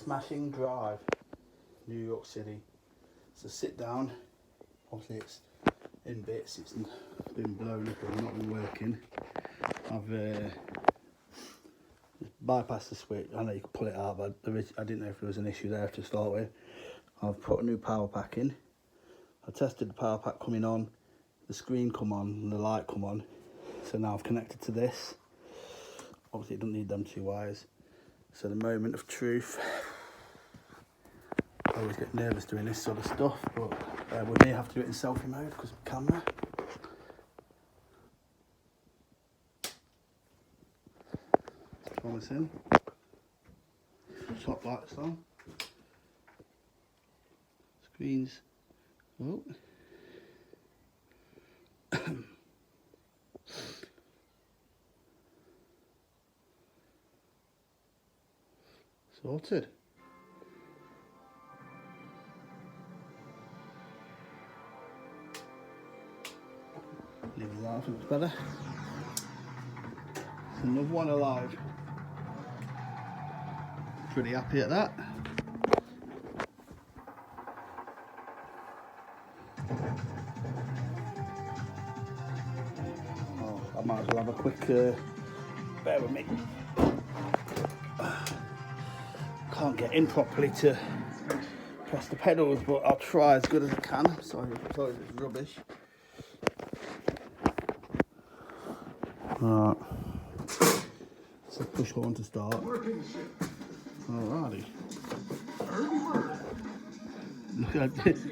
Smashing Drive, New York City. So sit down. Obviously it's in bits, it's been blown up and not been working. I've bypassed the switch. I know you can pull it out, but I didn't know if there was an issue there to start with. I've put a new power pack in. I tested the power pack coming on, the screen come on and the light come on. So now I've connected to this. Obviously it doesn't need them two wires. So the moment of truth. I always get nervous doing this sort of stuff, but we may have to do it in selfie mode because of the camera. It's promising. Top lights on. Screens. Oh. Sorted. Leave it alive, looks better. Another one alive. Pretty happy at that. Oh, I might as well have a quick, bear with me. Can't get in properly to press the pedals, but I'll try as good as I can. Sorry if it's rubbish. Right. So push one to start. Alrighty.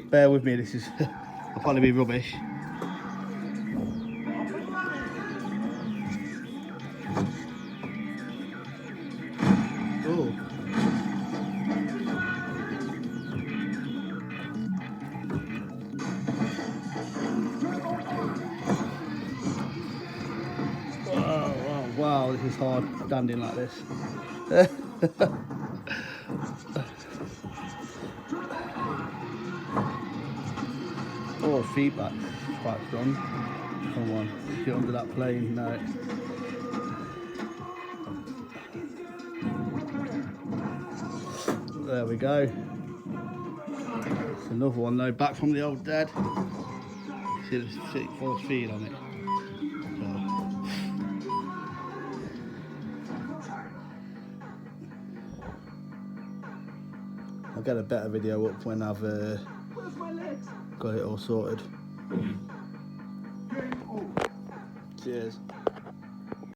Bear with me, this is I'll probably be rubbish. Oh. Wow, this is hard standing like this. Oh, feedback quite strong. Come on, get under that plane. No. There we go. It's another one though, back from the old dad. See the force feed on it. I'll get a better video up when I've got it all sorted. Cheers.